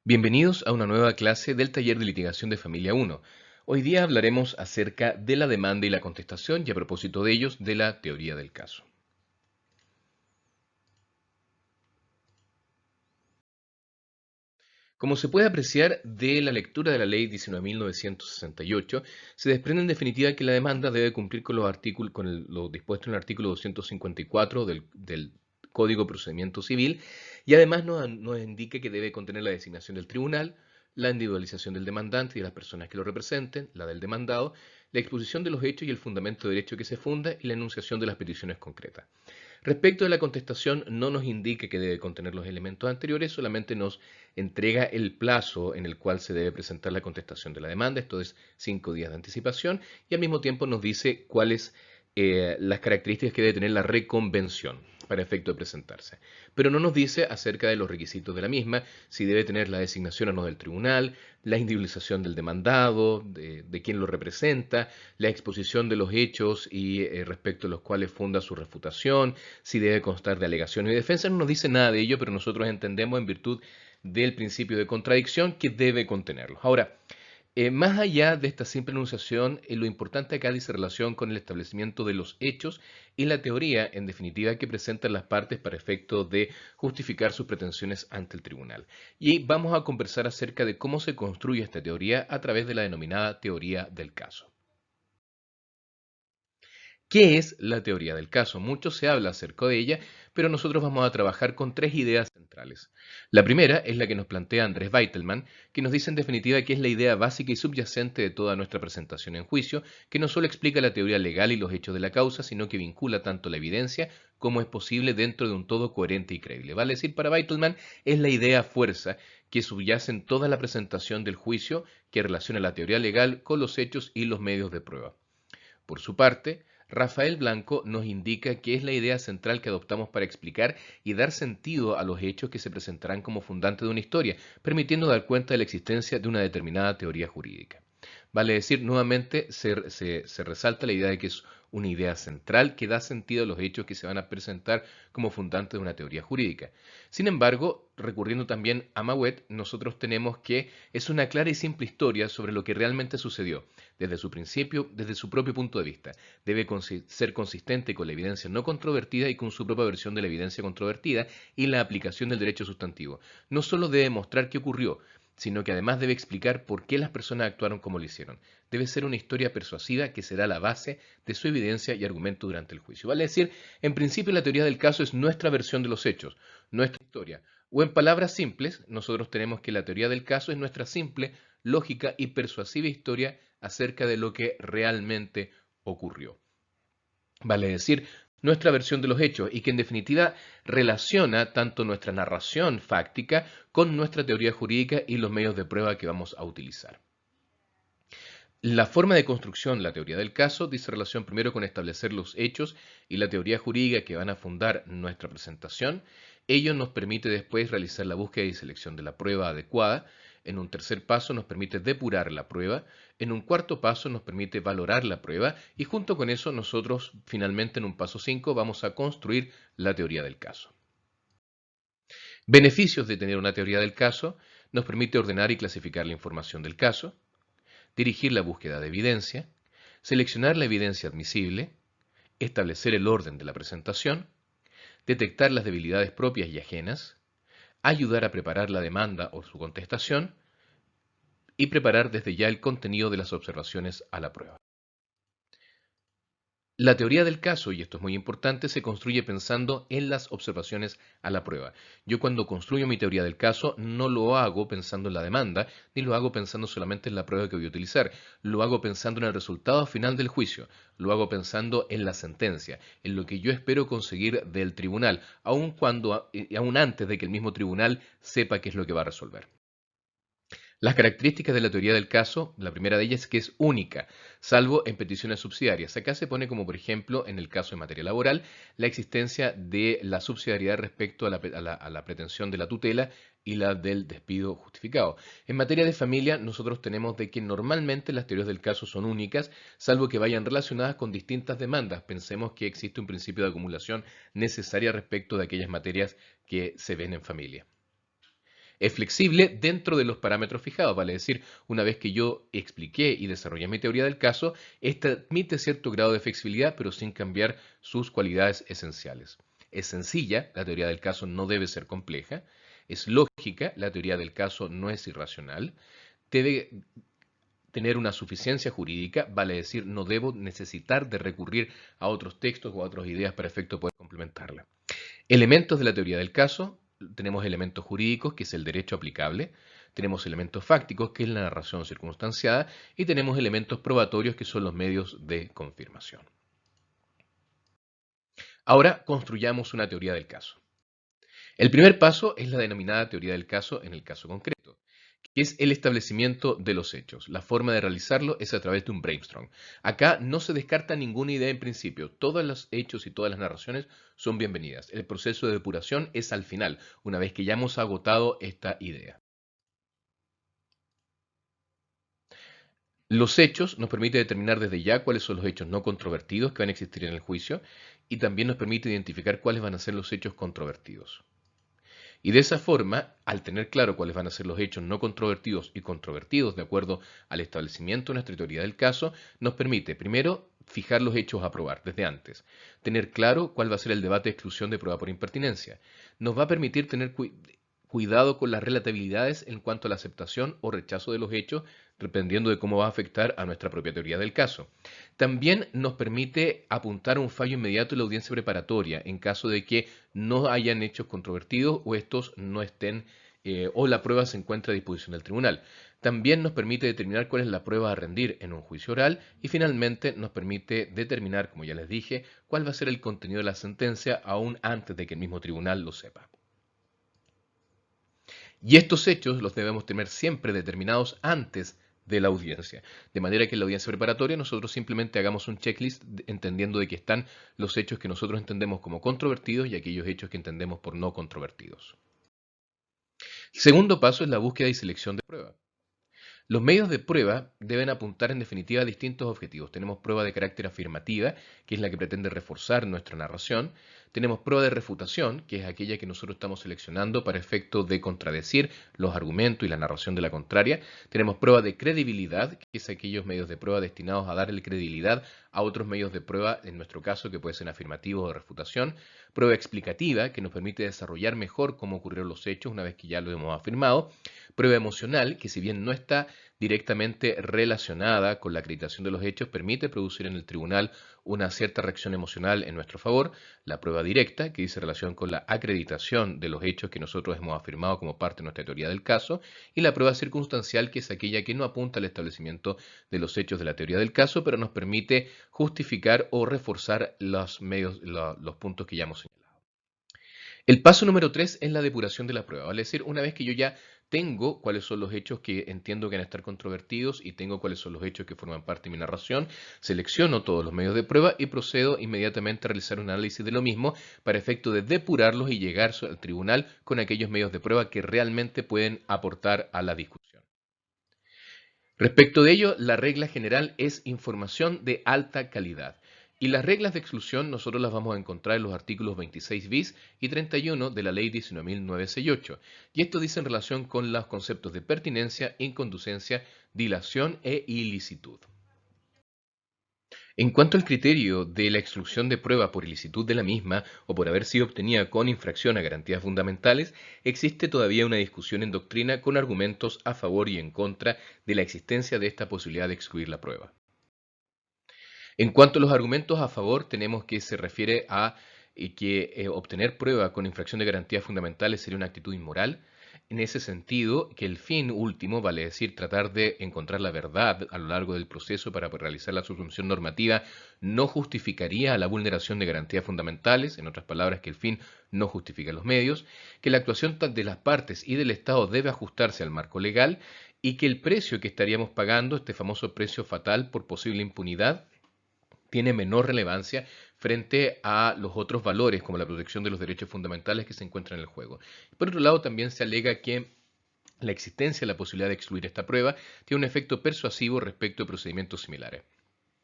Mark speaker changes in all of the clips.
Speaker 1: Bienvenidos a una nueva clase del taller de litigación de familia 1. Hoy día hablaremos acerca de la demanda y la contestación y a propósito de ellos, de la teoría del caso. Como se puede apreciar de la lectura de la Ley 19.968, se desprende en definitiva que la demanda debe cumplir con lo dispuesto en el artículo 254 del Código de Procedimiento Civil y además nos indica que debe contener la designación del tribunal, la individualización del demandante y de las personas que lo representen, la del demandado, la exposición de los hechos y el fundamento de derecho que se funda y la enunciación de las peticiones concretas. Respecto de la contestación, no nos indica que debe contener los elementos anteriores, solamente nos entrega el plazo en el cual se debe presentar la contestación de la demanda, esto es 5 días de anticipación, y al mismo tiempo nos dice cuáles las características que debe tener la reconvención para efecto de presentarse. Pero no nos dice acerca de los requisitos de la misma, si debe tener la designación o no del tribunal, la individualización del demandado, de quién lo representa, la exposición de los hechos y respecto a los cuales funda su refutación, si debe constar de alegación y defensa. No nos dice nada de ello, pero nosotros entendemos en virtud del principio de contradicción que debe contenerlo. Ahora, más allá de esta simple enunciación, lo importante acá dice relación con el establecimiento de los hechos y la teoría, en definitiva, que presentan las partes para efecto de justificar sus pretensiones ante el tribunal. Y vamos a conversar acerca de cómo se construye esta teoría a través de la denominada teoría del caso. ¿Qué es la teoría del caso? Mucho se habla acerca de ella, pero nosotros vamos a trabajar con tres ideas centrales. La primera es la que nos plantea Andrés Weitelmann, que nos dice en definitiva que es la idea básica y subyacente de toda nuestra presentación en juicio, que no solo explica la teoría legal y los hechos de la causa, sino que vincula tanto la evidencia como es posible dentro de un todo coherente y creíble. Vale decir, para Weitelmann es la idea fuerza que subyace en toda la presentación del juicio que relaciona la teoría legal con los hechos y los medios de prueba. Por su parte, Rafael Blanco nos indica que es la idea central que adoptamos para explicar y dar sentido a los hechos que se presentarán como fundante de una historia, permitiendo dar cuenta de la existencia de una determinada teoría jurídica. Vale decir, nuevamente se resalta la idea de que es una idea central que da sentido a los hechos que se van a presentar como fundantes de una teoría jurídica. Sin embargo, recurriendo también a Mauet, nosotros tenemos que es una clara y simple historia sobre lo que realmente sucedió, desde su principio, desde su propio punto de vista. Debe ser consistente con la evidencia no controvertida y con su propia versión de la evidencia controvertida y la aplicación del derecho sustantivo. No solo debe mostrar qué ocurrió, sino que además debe explicar por qué las personas actuaron como lo hicieron. Debe ser una historia persuasiva que será la base de su evidencia y argumento durante el juicio. Vale decir, en principio la teoría del caso es nuestra versión de los hechos, nuestra historia. O en palabras simples, nosotros tenemos que la teoría del caso es nuestra simple, lógica y persuasiva historia acerca de lo que realmente ocurrió. Vale decir, nuestra versión de los hechos y que en definitiva relaciona tanto nuestra narración fáctica con nuestra teoría jurídica y los medios de prueba que vamos a utilizar. La forma de construcción, la teoría del caso, dice relación primero con establecer los hechos y la teoría jurídica que van a fundar nuestra presentación. Ello nos permite después realizar la búsqueda y selección de la prueba adecuada. En un tercer paso nos permite depurar la prueba. En un cuarto paso nos permite valorar la prueba. Y junto con eso nosotros finalmente en un paso 5 vamos a construir la teoría del caso. Beneficios de tener una teoría del caso: nos permite ordenar y clasificar la información del caso, dirigir la búsqueda de evidencia, seleccionar la evidencia admisible, establecer el orden de la presentación, detectar las debilidades propias y ajenas, ayudar a preparar la demanda o su contestación y preparar desde ya el contenido de las observaciones a la prueba. La teoría del caso, y esto es muy importante, se construye pensando en las observaciones a la prueba. Yo cuando construyo mi teoría del caso no lo hago pensando en la demanda, ni lo hago pensando solamente en la prueba que voy a utilizar. Lo hago pensando en el resultado final del juicio. Lo hago pensando en la sentencia, en lo que yo espero conseguir del tribunal, aun antes de que el mismo tribunal sepa qué es lo que va a resolver. Las características de la teoría del caso, la primera de ellas es que es única, salvo en peticiones subsidiarias. Acá se pone como, por ejemplo, en el caso de materia laboral, la existencia de la subsidiariedad respecto a la pretensión de la tutela y la del despido justificado. En materia de familia, nosotros tenemos de que normalmente las teorías del caso son únicas, salvo que vayan relacionadas con distintas demandas. Pensemos que existe un principio de acumulación necesaria respecto de aquellas materias que se ven en familia. Es flexible dentro de los parámetros fijados, vale decir, una vez que yo expliqué y desarrollé mi teoría del caso, esta admite cierto grado de flexibilidad, pero sin cambiar sus cualidades esenciales. Es sencilla, la teoría del caso no debe ser compleja. Es lógica, la teoría del caso no es irracional. Debe tener una suficiencia jurídica, vale decir, no debo necesitar de recurrir a otros textos o a otras ideas para efecto de poder complementarla. Elementos de la teoría del caso: tenemos elementos jurídicos, que es el derecho aplicable, tenemos elementos fácticos, que es la narración circunstanciada, y tenemos elementos probatorios, que son los medios de confirmación. Ahora construyamos una teoría del caso. El primer paso es la denominada teoría del caso en el caso concreto, que es el establecimiento de los hechos. La forma de realizarlo es a través de un brainstorm. Acá no se descarta ninguna idea en principio. Todos los hechos y todas las narraciones son bienvenidas. El proceso de depuración es al final, una vez que ya hemos agotado esta idea. Los hechos nos permite determinar desde ya cuáles son los hechos no controvertidos que van a existir en el juicio, y también nos permite identificar cuáles van a ser los hechos controvertidos. Y de esa forma, al tener claro cuáles van a ser los hechos no controvertidos y controvertidos de acuerdo al establecimiento de nuestra teoría del caso, nos permite, primero, fijar los hechos a probar desde antes, tener claro cuál va a ser el debate de exclusión de prueba por impertinencia. Nos va a permitir tener cuidado con las relatividades en cuanto a la aceptación o rechazo de los hechos, dependiendo de cómo va a afectar a nuestra propia teoría del caso. También nos permite apuntar a un fallo inmediato en la audiencia preparatoria, en caso de que no hayan hechos controvertidos o estos no estén, o la prueba se encuentre a disposición del tribunal. También nos permite determinar cuál es la prueba a rendir en un juicio oral, y finalmente nos permite determinar, como ya les dije, cuál va a ser el contenido de la sentencia aún antes de que el mismo tribunal lo sepa. Y estos hechos los debemos tener siempre determinados antes de la audiencia. De manera que en la audiencia preparatoria nosotros simplemente hagamos un checklist entendiendo de que están los hechos que nosotros entendemos como controvertidos y aquellos hechos que entendemos por no controvertidos. El segundo paso es la búsqueda y selección de prueba. Los medios de prueba deben apuntar en definitiva a distintos objetivos. Tenemos prueba de carácter afirmativa, que es la que pretende reforzar nuestra narración. Tenemos prueba de refutación, que es aquella que nosotros estamos seleccionando para efecto de contradecir los argumentos y la narración de la contraria. Tenemos prueba de credibilidad, que es aquellos medios de prueba destinados a darle credibilidad a otros medios de prueba, en nuestro caso, que puede ser afirmativo o de refutación. Prueba explicativa, que nos permite desarrollar mejor cómo ocurrieron los hechos una vez que ya lo hemos afirmado. Prueba emocional, que si bien no está directamente relacionada con la acreditación de los hechos, permite producir en el tribunal una cierta reacción emocional en nuestro favor. La prueba directa, que dice relación con la acreditación de los hechos que nosotros hemos afirmado como parte de nuestra teoría del caso. Y la prueba circunstancial, que es aquella que no apunta al establecimiento de los hechos de la teoría del caso, pero nos permite justificar o reforzar los puntos que ya hemos señalado. El paso número 3 es la depuración de la prueba. Vale decir, una vez que yo ya tengo cuáles son los hechos que entiendo que van a estar controvertidos y tengo cuáles son los hechos que forman parte de mi narración, selecciono todos los medios de prueba y procedo inmediatamente a realizar un análisis de lo mismo para efecto de depurarlos y llegar al tribunal con aquellos medios de prueba que realmente pueden aportar a la discusión. Respecto de ello, la regla general es información de alta calidad. Y las reglas de exclusión nosotros las vamos a encontrar en los artículos 26 bis y 31 de la Ley 19.968. Y esto dice en relación con los conceptos de pertinencia, inconducencia, dilación e ilicitud. En cuanto al criterio de la exclusión de prueba por ilicitud de la misma o por haber sido obtenida con infracción a garantías fundamentales, existe todavía una discusión en doctrina con argumentos a favor y en contra de la existencia de esta posibilidad de excluir la prueba. En cuanto a los argumentos a favor, tenemos que se refiere a que obtener prueba con infracción de garantías fundamentales sería una actitud inmoral. En ese sentido, que el fin último, vale decir, tratar de encontrar la verdad a lo largo del proceso para realizar la subsunción normativa, no justificaría la vulneración de garantías fundamentales, en otras palabras, que el fin no justifica los medios, que la actuación de las partes y del Estado debe ajustarse al marco legal y que el precio que estaríamos pagando, este famoso precio fatal por posible impunidad, tiene menor relevancia frente a los otros valores como la protección de los derechos fundamentales que se encuentran en el juego. Por otro lado, también se alega que la existencia de la posibilidad de excluir esta prueba tiene un efecto persuasivo respecto de procedimientos similares.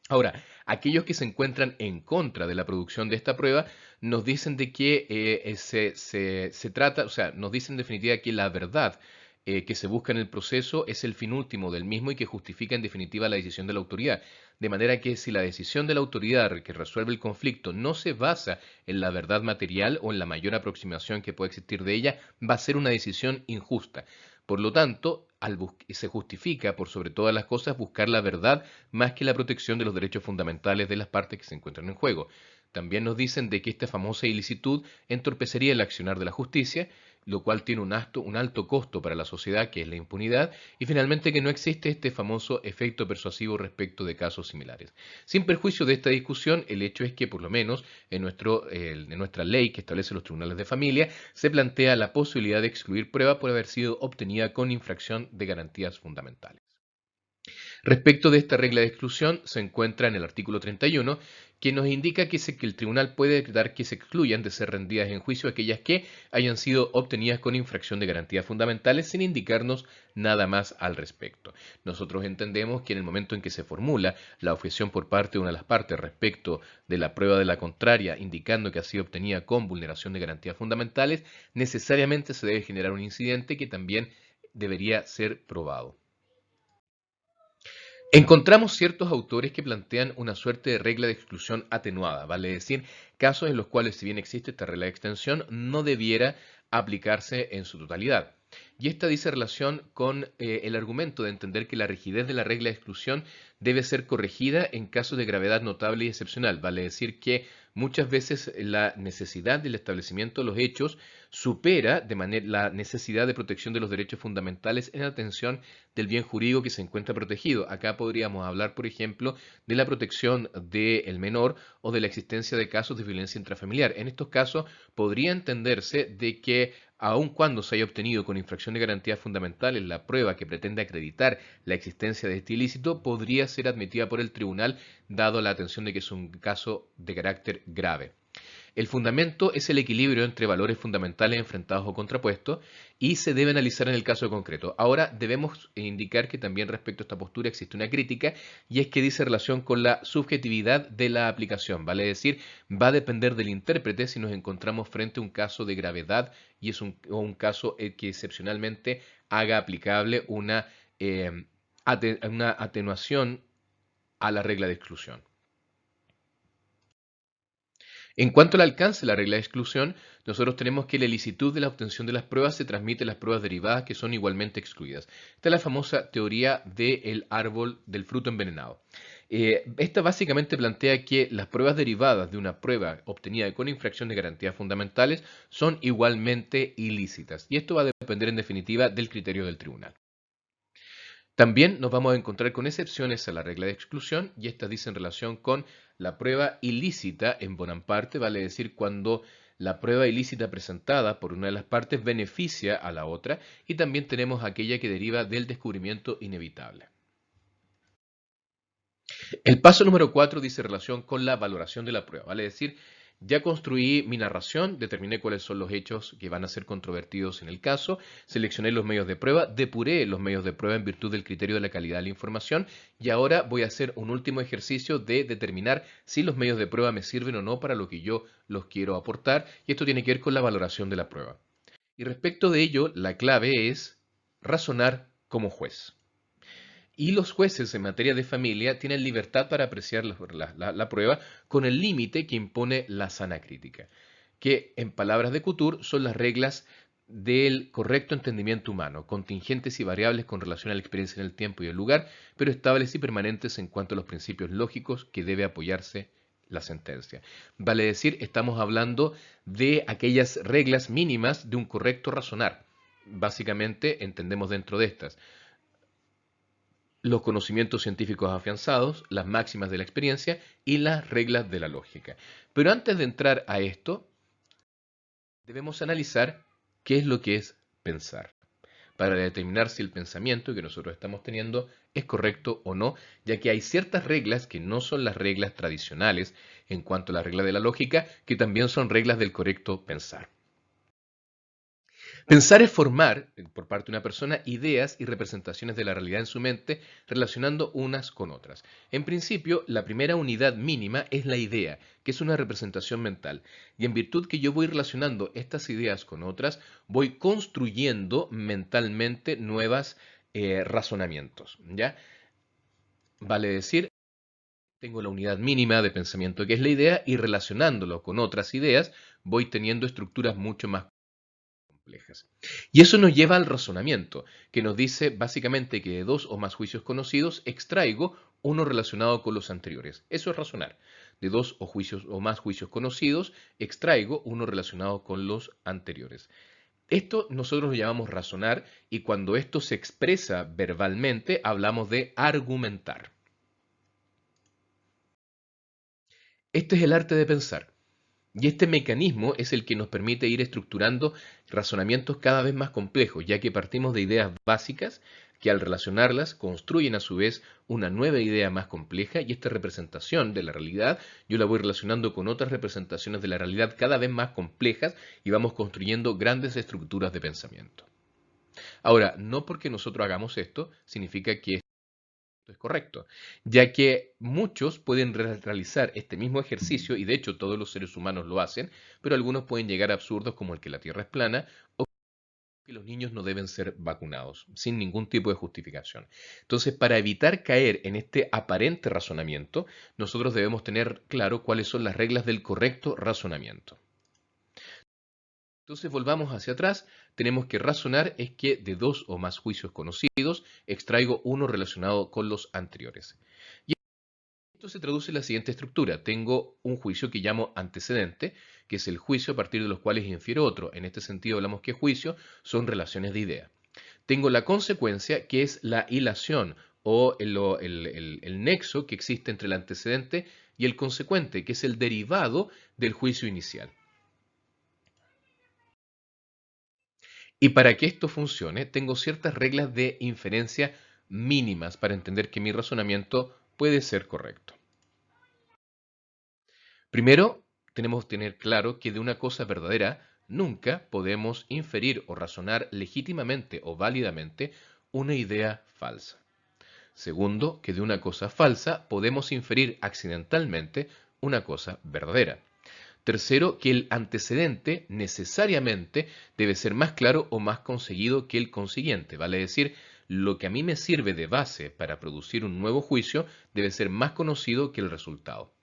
Speaker 1: Ahora, aquellos que se encuentran en contra de la producción de esta prueba nos dicen de que se trata, o sea, nos dicen en definitiva que la verdad que se busca en el proceso es el fin último del mismo y que justifica en definitiva la decisión de la autoridad. De manera que si la decisión de la autoridad que resuelve el conflicto no se basa en la verdad material o en la mayor aproximación que puede existir de ella, va a ser una decisión injusta. Por lo tanto, se justifica por sobre todas las cosas buscar la verdad más que la protección de los derechos fundamentales de las partes que se encuentran en juego. También nos dicen de que esta famosa ilicitud entorpecería el accionar de la justicia, lo cual tiene un alto costo para la sociedad, que es la impunidad, y finalmente que no existe este famoso efecto persuasivo respecto de casos similares. Sin perjuicio de esta discusión, el hecho es que por lo menos en nuestra ley que establece los tribunales de familia, se plantea la posibilidad de excluir prueba por haber sido obtenida con infracción de garantías fundamentales. Respecto de esta regla de exclusión, se encuentra en el artículo 31, que nos indica que el tribunal puede decretar que se excluyan de ser rendidas en juicio aquellas que hayan sido obtenidas con infracción de garantías fundamentales sin indicarnos nada más al respecto. Nosotros entendemos que en el momento en que se formula la objeción por parte de una de las partes respecto de la prueba de la contraria, indicando que ha sido obtenida con vulneración de garantías fundamentales, necesariamente se debe generar un incidente que también debería ser probado. Encontramos ciertos autores que plantean una suerte de regla de exclusión atenuada, vale decir, casos en los cuales, si bien existe esta regla de extensión, no debiera aplicarse en su totalidad. Y esta dice relación con el argumento de entender que la rigidez de la regla de exclusión debe ser corregida en casos de gravedad notable y excepcional, vale decir que muchas veces la necesidad del establecimiento de los hechos supera de manera la necesidad de protección de los derechos fundamentales en atención del bien jurídico que se encuentra protegido. Acá podríamos hablar, por ejemplo, de la protección del menor o de la existencia de casos de violencia intrafamiliar. En estos casos podría entenderse de que aun cuando se haya obtenido con infracción de garantías fundamentales la prueba que pretende acreditar la existencia de este ilícito, podría ser admitida por el tribunal dado la atención de que es un caso de carácter grave. El fundamento es el equilibrio entre valores fundamentales enfrentados o contrapuestos y se debe analizar en el caso concreto. Ahora debemos indicar que también respecto a esta postura existe una crítica y es que dice relación con la subjetividad de la aplicación, vale decir, va a depender del intérprete si nos encontramos frente a un caso de gravedad y es un caso que excepcionalmente haga aplicable eh, una atenuación a la regla de exclusión. En cuanto al alcance de la regla de exclusión, nosotros tenemos que la ilicitud de la obtención de las pruebas se transmite a las pruebas derivadas que son igualmente excluidas. Esta es la famosa teoría del árbol del fruto envenenado. Esta básicamente plantea que las pruebas derivadas de una prueba obtenida con infracción de garantías fundamentales son igualmente ilícitas. Y esto va a depender en definitiva del criterio del tribunal. También nos vamos a encontrar con excepciones a la regla de exclusión y estas dicen relación con la prueba ilícita en Bonaparte, vale decir cuando la prueba ilícita presentada por una de las partes beneficia a la otra y también tenemos aquella que deriva del descubrimiento inevitable. El paso número 4 dice relación con la valoración de la prueba, vale decir, ya construí mi narración, determiné cuáles son los hechos que van a ser controvertidos en el caso, seleccioné los medios de prueba, depuré los medios de prueba en virtud del criterio de la calidad de la información y ahora voy a hacer un último ejercicio de determinar si los medios de prueba me sirven o no para lo que yo los quiero aportar y esto tiene que ver con la valoración de la prueba. Y respecto de ello, la clave es razonar como juez. Y los jueces en materia de familia tienen libertad para apreciar la prueba con el límite que impone la sana crítica, que en palabras de Couture son las reglas del correcto entendimiento humano, contingentes y variables con relación a la experiencia en el tiempo y el lugar, pero estables y permanentes en cuanto a los principios lógicos que debe apoyarse la sentencia. Vale decir, estamos hablando de aquellas reglas mínimas de un correcto razonar. Básicamente entendemos dentro de estas los conocimientos científicos afianzados, las máximas de la experiencia y las reglas de la lógica. Pero antes de entrar a esto, debemos analizar qué es lo que es pensar, para determinar si el pensamiento que nosotros estamos teniendo es correcto o no, ya que hay ciertas reglas que no son las reglas tradicionales en cuanto a la regla de la lógica, que también son reglas del correcto pensar. Pensar es formar, por parte de una persona, ideas y representaciones de la realidad en su mente, relacionando unas con otras. En principio, la primera unidad mínima es la idea, que es una representación mental. Y en virtud que yo voy relacionando estas ideas con otras, voy construyendo mentalmente nuevos razonamientos. ¿Ya? Vale decir, tengo la unidad mínima de pensamiento que es la idea y relacionándolo con otras ideas, voy teniendo estructuras mucho más complejas. Y eso nos lleva al razonamiento, que nos dice básicamente que de dos o más juicios conocidos extraigo uno relacionado con los anteriores. Eso es razonar. De dos o más juicios conocidos extraigo uno relacionado con los anteriores. Esto nosotros lo llamamos razonar y cuando esto se expresa verbalmente hablamos de argumentar. Este es el arte de pensar. Y este mecanismo es el que nos permite ir estructurando razonamientos cada vez más complejos, ya que partimos de ideas básicas que al relacionarlas construyen a su vez una nueva idea más compleja y esta representación de la realidad yo la voy relacionando con otras representaciones de la realidad cada vez más complejas y vamos construyendo grandes estructuras de pensamiento. Ahora, no porque nosotros hagamos esto significa que es correcto, ya que muchos pueden realizar este mismo ejercicio, y de hecho todos los seres humanos lo hacen, pero algunos pueden llegar a absurdos como el que la Tierra es plana o que los niños no deben ser vacunados, sin ningún tipo de justificación. Entonces, para evitar caer en este aparente razonamiento, nosotros debemos tener claro cuáles son las reglas del correcto razonamiento. Entonces volvamos hacia atrás, tenemos que razonar es que de dos o más juicios conocidos extraigo uno relacionado con los anteriores. Y esto se traduce en la siguiente estructura. Tengo un juicio que llamo antecedente, que es el juicio a partir de los cuales infiero otro. En este sentido hablamos que juicio son relaciones de idea. Tengo la consecuencia, que es la hilación o el nexo que existe entre el antecedente y el consecuente, que es el derivado del juicio inicial. Y para que esto funcione, tengo ciertas reglas de inferencia mínimas para entender que mi razonamiento puede ser correcto. Primero, tenemos que tener claro que de una cosa verdadera nunca podemos inferir o razonar legítimamente o válidamente una idea falsa. Segundo, que de una cosa falsa podemos inferir accidentalmente una cosa verdadera. Tercero, que el antecedente necesariamente debe ser más claro o más conseguido que el consiguiente. Vale decir, lo que a mí me sirve de base para producir un nuevo juicio debe ser más conocido que el resultado.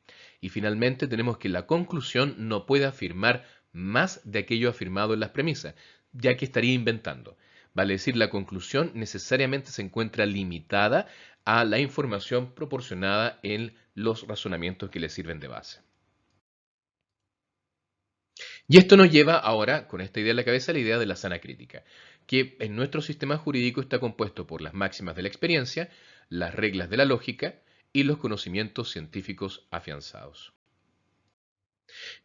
Speaker 1: Y finalmente tenemos que la conclusión no puede afirmar más de aquello afirmado en las premisas, ya que estaría inventando. Vale decir, la conclusión necesariamente se encuentra limitada a la información proporcionada en los razonamientos que le sirven de base. Y esto nos lleva ahora, con esta idea en la cabeza, a la idea de la sana crítica, que en nuestro sistema jurídico está compuesto por las máximas de la experiencia, las reglas de la lógica y los conocimientos científicos afianzados.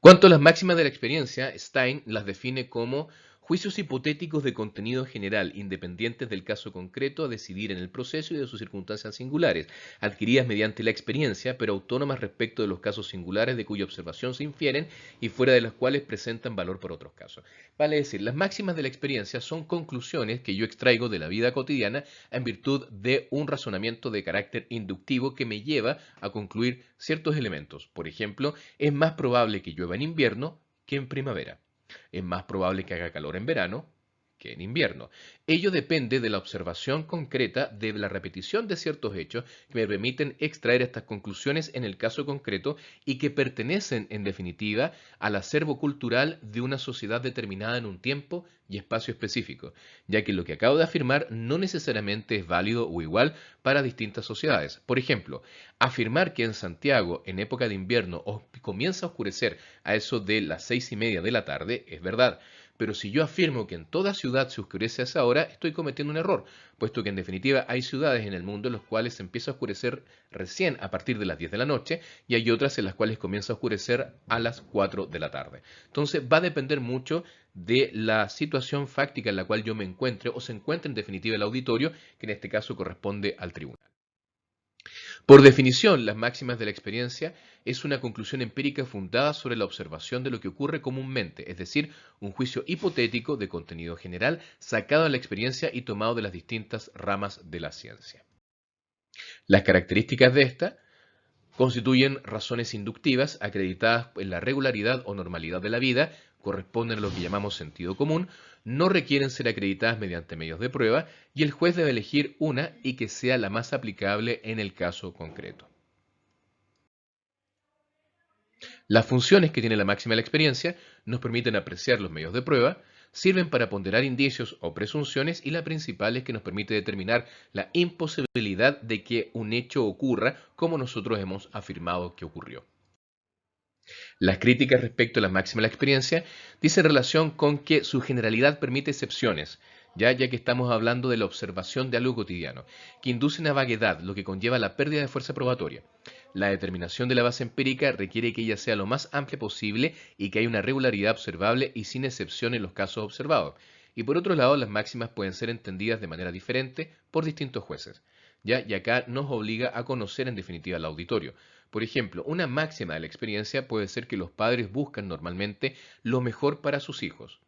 Speaker 1: Cuanto a las máximas de la experiencia, Stein las define como juicios hipotéticos de contenido general, independientes del caso concreto a decidir en el proceso y de sus circunstancias singulares, adquiridas mediante la experiencia, pero autónomas respecto de los casos singulares de cuya observación se infieren y fuera de las cuales presentan valor por otros casos. Vale decir, las máximas de la experiencia son conclusiones que yo extraigo de la vida cotidiana en virtud de un razonamiento de carácter inductivo que me lleva a concluir ciertos elementos. Por ejemplo, es más probable que llueva en invierno que en primavera. Es más probable que haga calor en verano que en invierno. Ello depende de la observación concreta de la repetición de ciertos hechos que me permiten extraer estas conclusiones en el caso concreto y que pertenecen, en definitiva, al acervo cultural de una sociedad determinada en un tiempo y espacio específico, ya que lo que acabo de afirmar no necesariamente es válido o igual para distintas sociedades. Por ejemplo, afirmar que en Santiago, en época de invierno, comienza a oscurecer a eso de las 6:30 de la tarde, es verdad. Pero si yo afirmo que en toda ciudad se oscurece a esa hora, estoy cometiendo un error, puesto que en definitiva hay ciudades en el mundo en las cuales se empieza a oscurecer recién a partir de las 10 de la noche y hay otras en las cuales comienza a oscurecer a las 4 de la tarde. Entonces va a depender mucho de la situación fáctica en la cual yo me encuentre o se encuentre en definitiva el auditorio, que en este caso corresponde al tribunal. Por definición, las máximas de la experiencia es una conclusión empírica fundada sobre la observación de lo que ocurre comúnmente, es decir, un juicio hipotético de contenido general sacado de la experiencia y tomado de las distintas ramas de la ciencia. Las características de esta constituyen razones inductivas acreditadas en la regularidad o normalidad de la vida, corresponden a lo que llamamos sentido común, no requieren ser acreditadas mediante medios de prueba y el juez debe elegir una y que sea la más aplicable en el caso concreto. Las funciones que tiene la máxima de la experiencia nos permiten apreciar los medios de prueba, sirven para ponderar indicios o presunciones y la principal es que nos permite determinar la imposibilidad de que un hecho ocurra como nosotros hemos afirmado que ocurrió. Las críticas respecto a la máxima de la experiencia dicen relación con que su generalidad permite excepciones, ya que estamos hablando de la observación de algo cotidiano, que inducen a vaguedad, lo que conlleva la pérdida de fuerza probatoria. La determinación de la base empírica requiere que ella sea lo más amplia posible y que haya una regularidad observable y sin excepción en los casos observados. Y por otro lado, las máximas pueden ser entendidas de manera diferente por distintos jueces. Y acá nos obliga a conocer en definitiva al auditorio. Por ejemplo, una máxima de la experiencia puede ser que los padres buscan normalmente lo mejor para sus hijos.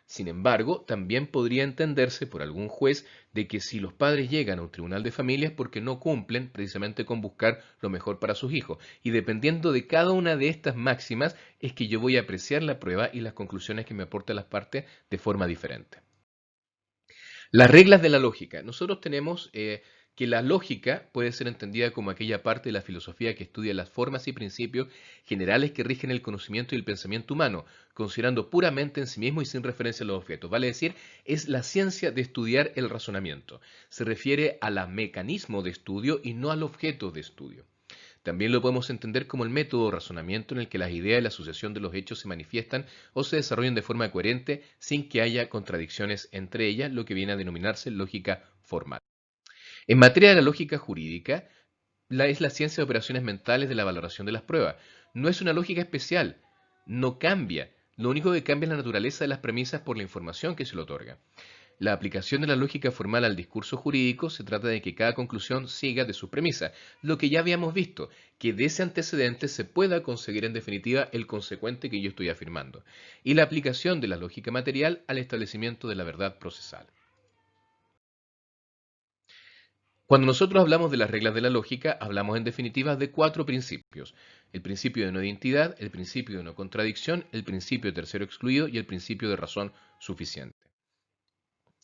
Speaker 1: Sin embargo, también podría entenderse por algún juez de que si los padres llegan a un tribunal de familias porque no cumplen precisamente con buscar lo mejor para sus hijos. Y dependiendo de cada una de estas máximas es que yo voy a apreciar la prueba y las conclusiones que me aportan las partes de forma diferente. Las reglas de la lógica. Nosotros tenemos que la lógica puede ser entendida como aquella parte de la filosofía que estudia las formas y principios generales que rigen el conocimiento y el pensamiento humano, considerando puramente en sí mismo y sin referencia a los objetos. Vale decir, es la ciencia de estudiar el razonamiento. Se refiere al mecanismo de estudio y no al objeto de estudio. También lo podemos entender como el método de razonamiento en el que las ideas y la asociación de los hechos se manifiestan o se desarrollan de forma coherente sin que haya contradicciones entre ellas, lo que viene a denominarse lógica formal. En materia de la lógica jurídica, es la ciencia de operaciones mentales de la valoración de las pruebas. No es una lógica especial, no cambia. Lo único que cambia es la naturaleza de las premisas por la información que se le otorga. La aplicación de la lógica formal al discurso jurídico se trata de que cada conclusión siga de su premisa, lo que ya habíamos visto, que de ese antecedente se pueda conseguir en definitiva el consecuente que yo estoy afirmando, y la aplicación de la lógica material al establecimiento de la verdad procesal. Cuando nosotros hablamos de las reglas de la lógica, hablamos en definitiva de cuatro principios. El principio de no identidad, el principio de no contradicción, el principio de tercero excluido y el principio de razón suficiente.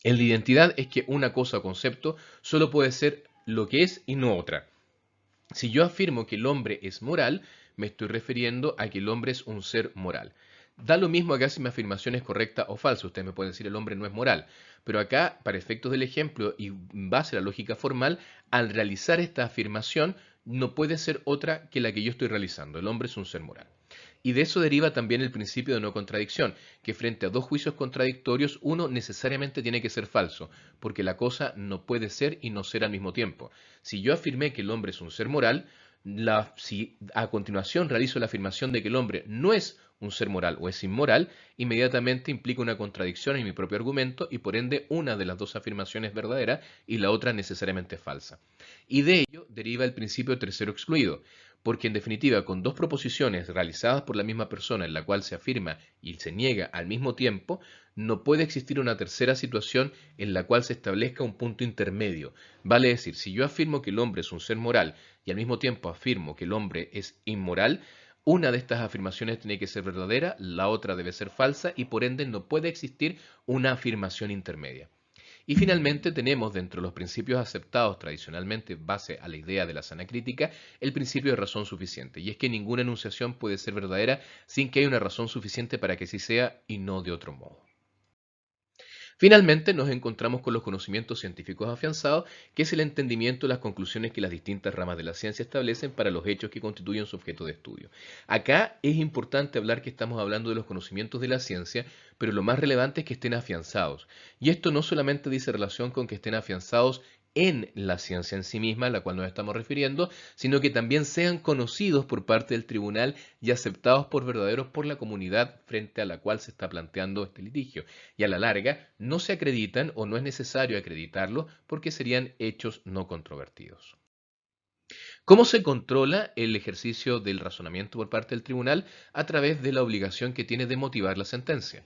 Speaker 1: El de identidad es que una cosa o concepto solo puede ser lo que es y no otra. Si yo afirmo que el hombre es moral, me estoy refiriendo a que el hombre es un ser moral. Da lo mismo acá si mi afirmación es correcta o falsa. Usted me puede decir el hombre no es moral. Pero acá, para efectos del ejemplo y en base a la lógica formal, al realizar esta afirmación no puede ser otra que la que yo estoy realizando. El hombre es un ser moral. Y de eso deriva también el principio de no contradicción, que frente a dos juicios contradictorios, uno necesariamente tiene que ser falso, porque la cosa no puede ser y no ser al mismo tiempo. Si yo afirmé que el hombre es un ser moral, si a continuación realizo la afirmación de que el hombre no es un ser moral o es inmoral, inmediatamente implica una contradicción en mi propio argumento y por ende una de las dos afirmaciones es verdadera y la otra necesariamente falsa. Y de ello deriva el principio tercero excluido, porque en definitiva con dos proposiciones realizadas por la misma persona en la cual se afirma y se niega al mismo tiempo, no puede existir una tercera situación en la cual se establezca un punto intermedio. Vale decir, si yo afirmo que el hombre es un ser moral y al mismo tiempo afirmo que el hombre es inmoral, una de estas afirmaciones tiene que ser verdadera, la otra debe ser falsa y por ende no puede existir una afirmación intermedia. Y finalmente tenemos dentro de los principios aceptados tradicionalmente base a la idea de la sana crítica, el principio de razón suficiente. Y es que ninguna enunciación puede ser verdadera sin que haya una razón suficiente para que así sea y no de otro modo. Finalmente nos encontramos con los conocimientos científicos afianzados, que es el entendimiento de las conclusiones que las distintas ramas de la ciencia establecen para los hechos que constituyen su objeto de estudio. Acá es importante hablar que estamos hablando de los conocimientos de la ciencia, pero lo más relevante es que estén afianzados. Y esto no solamente dice relación con que estén afianzados en la ciencia en sí misma, a la cual nos estamos refiriendo, sino que también sean conocidos por parte del tribunal y aceptados por verdaderos por la comunidad frente a la cual se está planteando este litigio. Y a la larga no se acreditan o no es necesario acreditarlo porque serían hechos no controvertidos. ¿Cómo se controla el ejercicio del razonamiento por parte del tribunal? A través de la obligación que tiene de motivar la sentencia.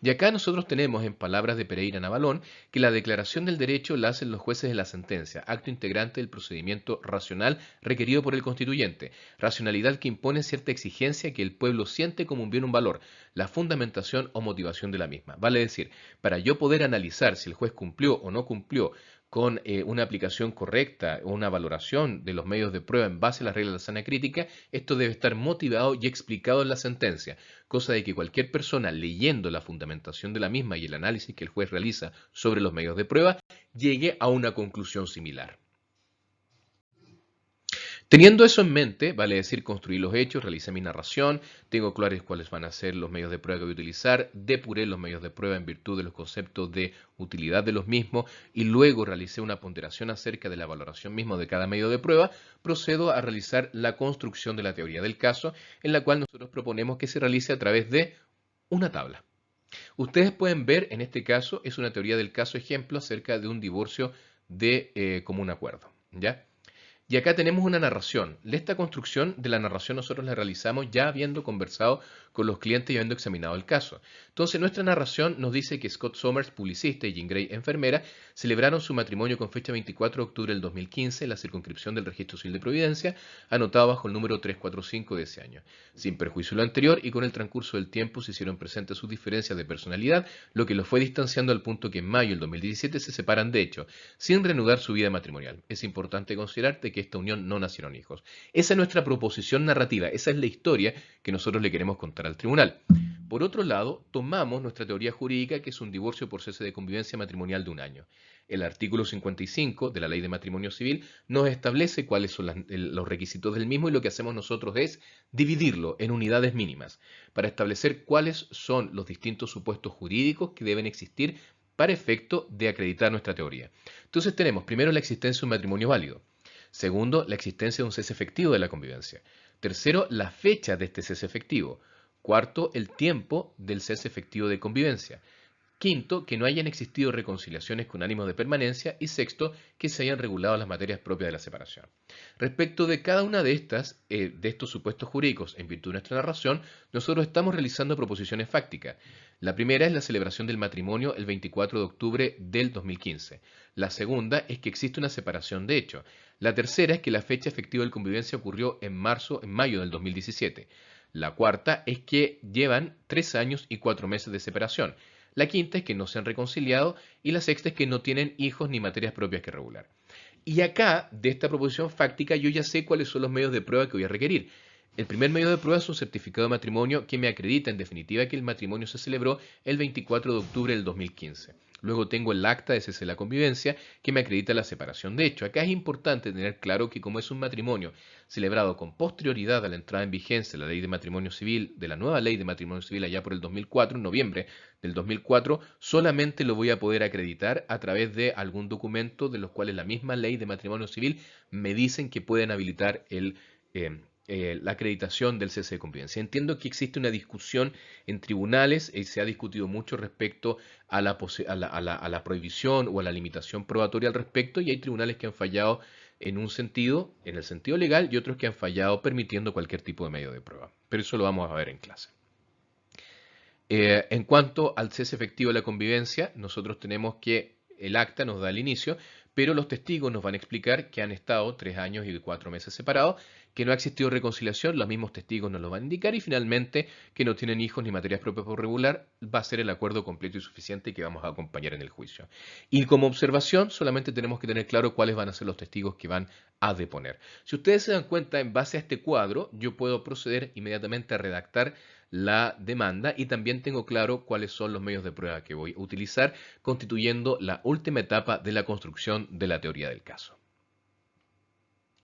Speaker 1: Y acá nosotros tenemos, en palabras de Pereira Navalón, que la declaración del derecho la hacen los jueces de la sentencia, acto integrante del procedimiento racional requerido por el constituyente, racionalidad que impone cierta exigencia que el pueblo siente como un bien, un valor, la fundamentación o motivación de la misma. Vale decir, para yo poder analizar si el juez cumplió o no cumplió con una aplicación correcta o una valoración de los medios de prueba en base a las reglas de la sana crítica, esto debe estar motivado y explicado en la sentencia, cosa de que cualquier persona leyendo la fundamentación de la misma y el análisis que el juez realiza sobre los medios de prueba llegue a una conclusión similar. Teniendo eso en mente, vale decir, construí los hechos, realicé mi narración, tengo claros cuáles van a ser los medios de prueba que voy a utilizar, depuré los medios de prueba en virtud de los conceptos de utilidad de los mismos y luego realicé una ponderación acerca de la valoración misma de cada medio de prueba, procedo a realizar la construcción de la teoría del caso, en la cual nosotros proponemos que se realice a través de una tabla. Ustedes pueden ver, en este caso, es una teoría del caso ejemplo acerca de un divorcio de común acuerdo, ¿ya? Y acá tenemos una narración. Esta construcción de la narración nosotros la realizamos ya habiendo conversado con los clientes y habiendo examinado el caso. Entonces, nuestra narración nos dice que Scott Somers, publicista, y Jean Grey, enfermera, celebraron su matrimonio con fecha 24 de octubre del 2015 en la circunscripción del Registro Civil de Providencia, anotado bajo el número 345 de ese año. Sin perjuicio de lo anterior y con el transcurso del tiempo se hicieron presentes sus diferencias de personalidad, lo que los fue distanciando al punto que en mayo del 2017 se separan de hecho, sin reanudar su vida matrimonial. Es importante considerar que esta unión no nacieron hijos. Esa es nuestra proposición narrativa, esa es la historia que nosotros le queremos contar al tribunal. Por otro lado, tomamos nuestra teoría jurídica, que es un divorcio por cese de convivencia matrimonial de un año. El artículo 55 de la Ley de Matrimonio Civil nos establece cuáles son los requisitos del mismo y lo que hacemos nosotros es dividirlo en unidades mínimas para establecer cuáles son los distintos supuestos jurídicos que deben existir para efecto de acreditar nuestra teoría. Entonces tenemos primero la existencia de un matrimonio válido. Segundo, la existencia de un cese efectivo de la convivencia. Tercero, la fecha de este cese efectivo. Cuarto, el tiempo del cese efectivo de convivencia. Quinto, que no hayan existido reconciliaciones con ánimo de permanencia. Y sexto, que se hayan regulado las materias propias de la separación. Respecto de cada una de estos supuestos jurídicos en virtud de nuestra narración, nosotros estamos realizando proposiciones fácticas. La primera es la celebración del matrimonio el 24 de octubre del 2015. La segunda es que existe una separación de hecho. La tercera es que la fecha efectiva de convivencia ocurrió en mayo del 2017. La cuarta es que llevan 3 años y 4 meses de separación. La quinta es que no se han reconciliado y la sexta es que no tienen hijos ni materias propias que regular. Y acá, de esta proposición fáctica, yo ya sé cuáles son los medios de prueba que voy a requerir. El primer medio de prueba es un certificado de matrimonio que me acredita en definitiva que el matrimonio se celebró el 24 de octubre del 2015. Luego tengo el acta de cese de la convivencia que me acredita la separación de hecho. Acá es importante tener claro que como es un matrimonio celebrado con posterioridad a la entrada en vigencia de la ley de matrimonio civil, de la nueva ley de matrimonio civil allá por el 2004, en noviembre del 2004, solamente lo voy a poder acreditar a través de algún documento de los cuales la misma ley de matrimonio civil me dicen que pueden habilitar la acreditación del cese de convivencia. Entiendo que existe una discusión en tribunales y se ha discutido mucho respecto a la prohibición o a la limitación probatoria al respecto, y hay tribunales que han fallado en un sentido, en el sentido legal, y otros que han fallado permitiendo cualquier tipo de medio de prueba. Pero eso lo vamos a ver en clase. En cuanto al cese efectivo de la convivencia, nosotros tenemos que el acta nos da el inicio, pero los testigos nos van a explicar que han estado 3 años y 4 meses separados, que no ha existido reconciliación, los mismos testigos nos lo van a indicar, y finalmente que no tienen hijos ni materias propias por regular, va a ser el acuerdo completo y suficiente que vamos a acompañar en el juicio. Y como observación, solamente tenemos que tener claro cuáles van a ser los testigos que van a deponer. Si ustedes se dan cuenta, en base a este cuadro, yo puedo proceder inmediatamente a redactar la demanda y también tengo claro cuáles son los medios de prueba que voy a utilizar, constituyendo la última etapa de la construcción de la teoría del caso.